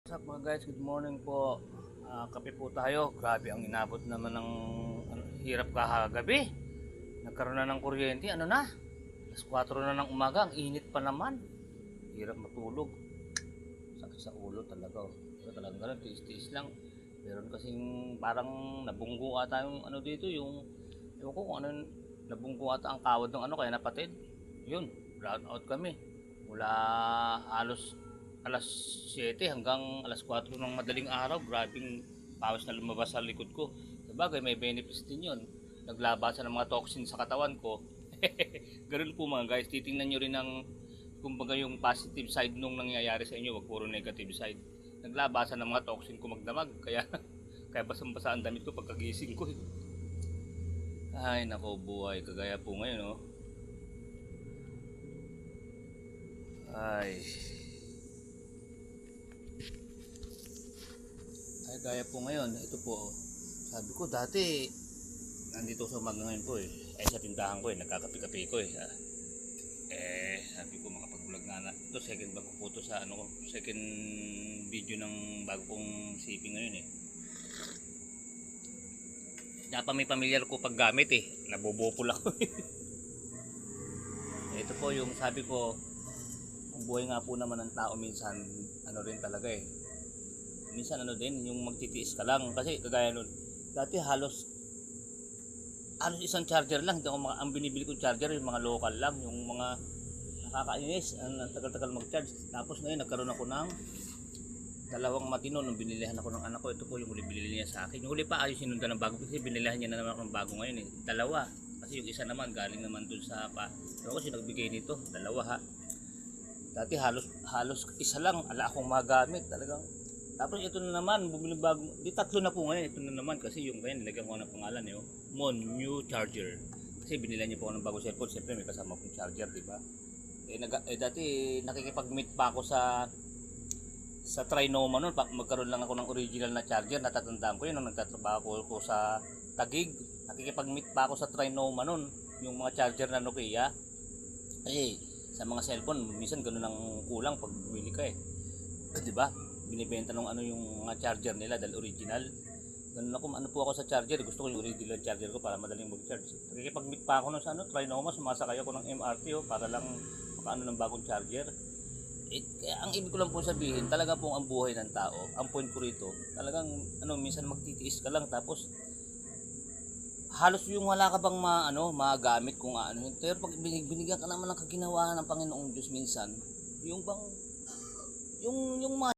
What's up mga guys, good morning po. Kape po tayo. Grabe ang inabot naman ng hirap kahagabi. Nagkaroon na ng kuryente, ano na? Alas 4 na ng umaga, ang init pa naman. Hirap matulog. Sakit sa ulo talaga. Pero talagang ganun, tiis-tiis lang. Meron kasing parang nabunggo ata yung ano dito, yung ewan ko kung ano, nabunggo ata ang kawad ng ano, kaya napatid. Yun, brown out kami. Mula halos alas 7 hanggang alas 4 ng madaling araw, grabing pawis na lumabas sa likod ko. Sabagay, may benefits din yun. Naglabasan ng mga toxin sa katawan ko. Ganun po mga guys, titingnan nyo rin ang kumbaga yung positive side nung nangyayari sa inyo, wag puro negative side. Naglabasan ng mga toxin ko magdamag, kaya kaya basang-basa ang damit ko pagkagising ko. Ay nako buhay, kagaya po ngayon oh. Ay gaya po ngayon, ito po, sabi ko dati, nandito sa umaga ngayon po ay sa tindahan ko nagkakape-kape ko sabi ko makapag-vlog na ito, second back po ito sa ano, second video ng bago kong shipping ngayon Dapat may pamilyar ko paggamit nabubupol ako ito po yung sabi ko, ang buhay nga po naman ng tao minsan, ano rin talaga minsan ano din, yung magtitiis ka lang kasi kagaya nun dati halos isang charger lang, ang binibili kong charger yung mga local lang, yung mga nakakainis, ang tagal-tagal mag-charge. Tapos ngayon nagkaroon ako ng dalawang matino nung binilihan ako ng anak ko. Ito po yung huli binili niya sa akin, yung huli pa ayos sinundan ng bago kasi binilihan niya na naman ako ng bago ngayon dalawa, kasi yung isa naman galing naman dun sa pero kasi nagbigay nito, dalawa dati halos isa lang ala akong magamit talagang. Tapos ito na naman, bumili bago, di tatlo na po ngayon, ito na naman kasi yung kaya nilagyan ko ng pangalan Mon New Charger. Kasi binila niya po ako ng bagong cellphone, siyempre may kasama pong charger, di ba? Dati nakikipag-meet pa ako sa Trinoma noon, magkaroon lang ako ng original na charger, natatandaan ko yun nung nagtatrabaho ko sa Taguig. Nakikipag-meet pa ako sa Trinoma noon, yung mga charger na Nokia. Kasi sa mga cellphone, minsan ganoon ang kulang pag bumili ka di ba? Binibenta nung ano yung mga charger nila dahil original. Ganun ako, ano po ako sa charger, gusto ko yung original charger ko para madaling mag-charge. Nakikipag-meet pa ako sa Trinoma, sumasakay ako ng MRT para lang makaano ng bagong charger. Kaya ang ibig ko lang po sabihin, talaga po ang buhay ng tao, ang point ko rito, talagang minsan magtitiis ka lang tapos halos yung wala ka bang magamit kung ano. Pero pag binigyan ka naman ng kaginawa ng Panginoong Diyos minsan, yung bang yung mga